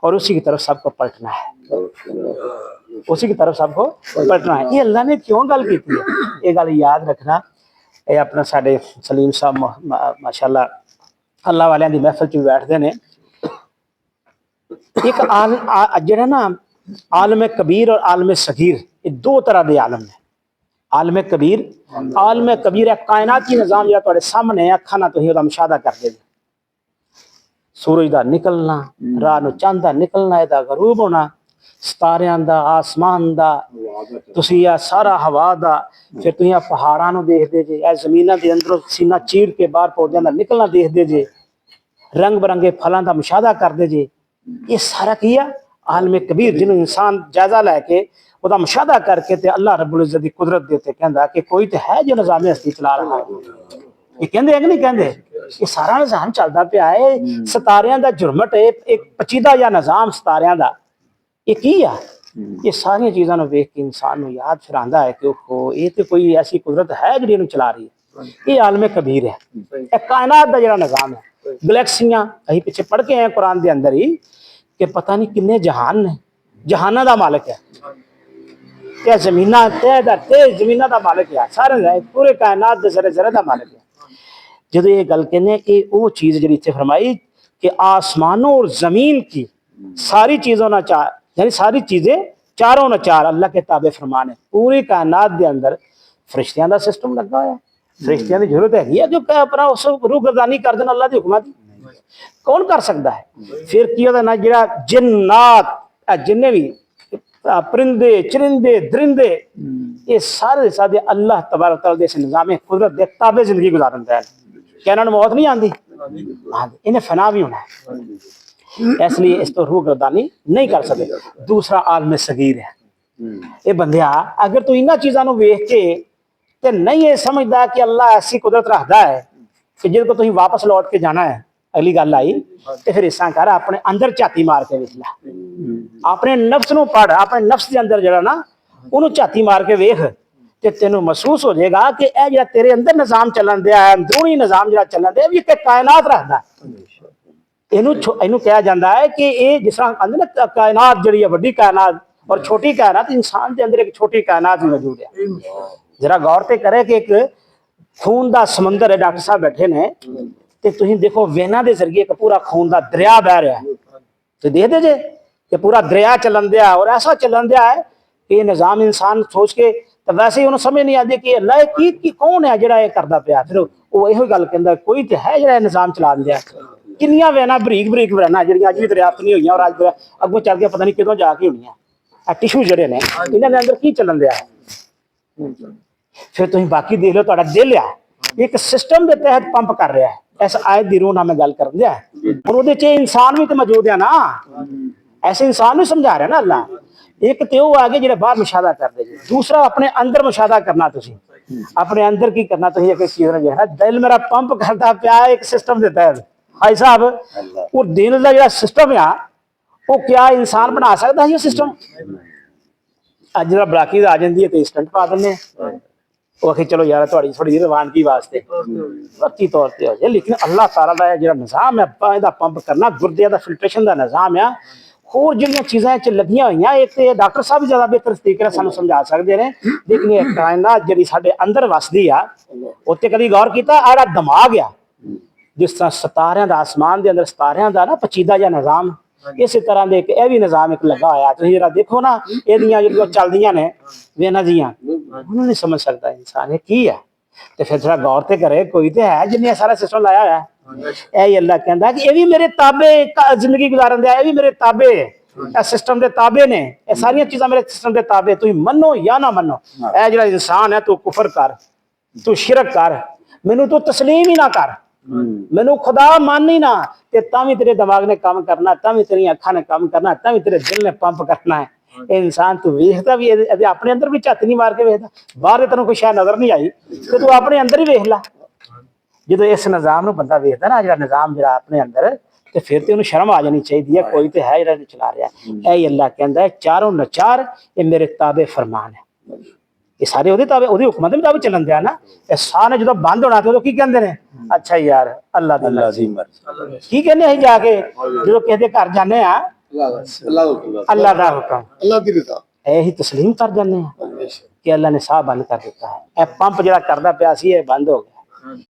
और उसी की तरफ सबको पलटना है, उसी की तरफ सबको पलटना है। ये अल्लाह ने क्यों गल की है, ये गल याद रखना। ये अपना साडे सलीम साहब माशाअल्लाह अल्लाह वालियां दी महफिल च बैठते हैं। एक जिहड़ा ना आलम कबीर और आलम सगीर, ये दो तरह के आलम ने। आलम कबीर है कायनाती निज़ाम जिहड़ा तुहाडे सामने अखां नाल तुसीं उहदा मुशाहदा करदे जे। सूरज का निकलना, रात नूं चंद दा निकलना, इहदा गरूब होना, सितारियां दा, आसमान दा, तुसीं आ सारा हवा दा, फिर तुसीं आ पहाड़ां नूं देखदे जे, ए ज़मीनां दे अंदरों सीना चीर के बाहर पौधियां दा निकलना देखदे जे, रंग बिरंगे फलां दा मुशाहदा करदे जे। ये सारा की है आलम कबीर, जिन्हों इंसान जायजा लैके उसका मुशाहदा करके ते अल्लाह रब्बुल इज़्ज़त की कुदरत दे उत्ते कहंदा कि कोई तो है जो निज़ाम हस्ती चला रहा है। ये कहंदे है कि नहीं कहंदे, ये सारा निज़ाम चलता पिया है। सितारियां दा झुरमट एक पचीदा या निज़ाम सितारियां दा, ये की है? ये सारियां चीज़ां नूं वेख के इंसान नूं याद फिर आंदा है कि ओहो ये तो कोई ऐसी कुदरत है जिहड़ी इहनूं चला रही है। ये आलम कबीर है, ये कायनात दा जिहड़ा निज़ाम है। गैलेक्सियां असीं पिछे पढ़ के आए कुरान दे अंदर ही कि पता नहीं किन्ने जहान ने, जहाना दा मालिक है। क्या जमीना तय दा तय जमीना दा मालिक है, सारे पूरे कायनात दे जरे जरे दा मालिक है। जदों ये गल कहने कि वो चीज़ जिहड़ी इत्थे फरमाई कि आसमानों और जमीन की सारी चीज़ों ना चार, यानी सारी चीज़ें चारों न चार अल्लाह के ताबे फरमान है। पूरी कायनात दे अंदर फरिश्तियां दा सिस्टम लगा होया, फरिश्तियां दी जरूरत है जो अपना उस रूहगर्दानी कर देना अल्लाह दी हुकम दी। कौन कर सकता है? फिर की होता ना जिहड़ा जिन्नात, जिन्ने भी परिंदे चरिंदे दरिंदे, ये सारे सारे अल्लाह तबारक तआला दे इस निज़ाम कुदरत दे ताबे जिंदगी गुजारन दे। क्या इन्हां नूं मौत नहीं आंदी? इन्हें फना भी होना है, इसलिए इस तो रूहगर्दानी नहीं कर सकते। दूसरा आलम सगीर है, ये बंदिया अगर तू इन्हां चीज़ां नूं वेख के ते नहीं ये समझदा कि अल्लाह ऐसी कुदरत रखता है कि जिहदे को तुसीं वापस लौट के जाना है, अगली गल आई तो फिर इस कर अपने अंदर झाती मार के वेख लै, अपने नफ्स नूं पढ़, अपने नफ्स के अंदर जरा ना उन्होंने झाती मार के वेख ते तेनों महसूस हो जाएगा कि यह जो तेरे अंदर निज़ाम चलन दिया है, अंदरूनी निज़ाम जो चलन दिया भी कायनात रखता है। इनू कहा जाता है कि ये जिस तरह कहते ना कायनात जी वड्डी कायनात और छोटी कायनात, इंसान के अंदर एक छोटी कायनात भी मौजूद है। जरा गौर तो करे कि एक खून का समंदर है, डॉक्टर साहब बैठे ने ते तुसीं देखो वेना के जरिए एक पूरा खून का दरिया बह रहा है, तो देखते जे कि पूरा दरिया चलन दिया और ऐसा चलन दिया है कि ये निज़ाम इंसान सोच के तो वैसे ही उन्हें समझ नहीं आती कि अल्लाह की कौन है जिहड़ा ये करता पिया। फिर वो इहो गल कहंदा कोई तो है जिहड़ा निज़ाम चला दिया। किन्नियां वेना बरीक बरीक वेना जिहड़ियां अज भी दरियाफ्त नहीं हुई और अज अगों चल के पता नहीं कितों जाके होनियां। टिशू जिहड़े ने इन्हां दे अंदर की चलन दिया है। फिर तुसीं बाकी देख लो, तुहाडा दिल है एक सिस्टम के तहत पंप कर रहा है। इस आयत की रूह नाल मैं गल कर दिया और उहदे च इंसान भी तो मौजूद है ना, ऐसे इंसान भी समझा रहा है ना अल्लाह। एक तो वो आगे जो बाहर मुशाहदा करते, दूसरा अपने अंदर मुशाहदा करना। तुसीं अपने अंदर की करना, तुसीं एक चीज़ ने देखना दिल मेरा पंप करता पिया एक सिस्टम के तहत। भाई साहब वो दिल का जो सिस्टम है वो क्या इंसान बना सकता है? ये सिस्टम अज जो बलाकी आ जाती है तो इंस्टेंट पा दें, वो आखिर चलो यार थोड़ी थोड़ी रवानगी वास्ते वक्ती तौर पर हो जाए, लेकिन अल्लाह ताला का जो निज़ाम है इसका पंप करना, गुरदे का फिल्ट्रेशन का निज़ाम है, होर जिहड़ियां चीज़ां च लगियां हुई एक तो डॉक्टर साहब ज़्यादा बेहतर तरीके नाल सानूं समझा सकते हैं। लेकिन ये कायनात जिहड़ी साडे अंदर वसदी आ उत्ते कभी गौर कीता? आड़ा दिमाग आ जिस तरह सितारियां दा आसमान के अंदर सितारियां दा ना पचीदा जिहा निज़ाम, इस तरह के एक भी निज़ाम एक लगा होया। तुसीं जरा देखो ना इहदियां जिहड़ियां चलदियां ने वेना जियां, उन्होंने नहीं समझ सकता इंसान ये की है। तो फिर थोड़ा गौर तो करे कोई तो है जिन्हें सारा सिस्टम लाया है। यही अल्लाह कहता कि ये भी मेरे ताबे जिंदगी गुजारन दिया, ये भी मेरे ताबे सिस्टम के ताबे ने, ये सारिया चीज़ां मेरे सिस्टम के ताबे। तुम मनो या ना मनो, यह जो इंसान है तू कुफर कर, तू शिरक कर, मैनू तू तस्लीम ही ना कर, मैनू खुदा मान ही ना, भी तेरे दिमाग ने काम करना, भी तेरी अखा ने काम करना, भी तेरे दिल ने पंप करना है। इंसान तू वेखता भी अपने अंदर भी झट नहीं मार के वेखता, बाहर तेन कोई शायद नजर नहीं आई तो तू अपने अंदर ही वेख ला। जो इस निज़ाम में बंदा वेखता ना जो निज़ाम जो अपने अंदर, तो फिर तो उन्हें शर्म आ जानी चाहिए कोई तो है जो चला रहा है। यही अल्लाह कहता है चारों नचार ये मेरे ताबे फरमान है, ये सारे ਉਹਦੇ ਤਾਬੇ ਉਹਦੇ ਹੁਕਮਾਂ ਦੇ ਮੁਤਾਬਿਕ ਚੱਲਣ ਦਿਆ ਨਾ। ਇਹ ਸਾਹ ਨੇ ਜਦੋਂ ਬੰਦ ਹੋਣਾ ਤੇ ਉਹ ਕੀ ਕਹਿੰਦੇ ਨੇ? ਅੱਛਾ ਯਾਰ ਅੱਲਾ ਦੀ ਮਰਜ਼ੀ। ਕੀ ਕਹਿੰਦੇ ਅਸੀਂ ਜਾ ਕੇ ਜਦੋਂ ਕਿਸੇ ਦੇ ਘਰ ਜਾਂਦੇ ਆ ਅੱਲਾ ਦਾ ਹੁਕਮ ਅੱਲਾ ਦੀ ਰਜ਼ਾ ਇਹੀ ਤਸਲੀਮ ਕਰ ਜਾਂਦੇ ਆ ਕਿ ਅੱਲਾ ਨੇ ਸਾਹ ਬੰਦ ਕਰ ਦਿੱਤਾ ਹੈ। ਇਹ ਪੰਪ ਜਿਹੜਾ ਕਰਦਾ ਪਿਆ ਸੀ ਇਹ ਬੰਦ ਹੋ ਗਿਆ।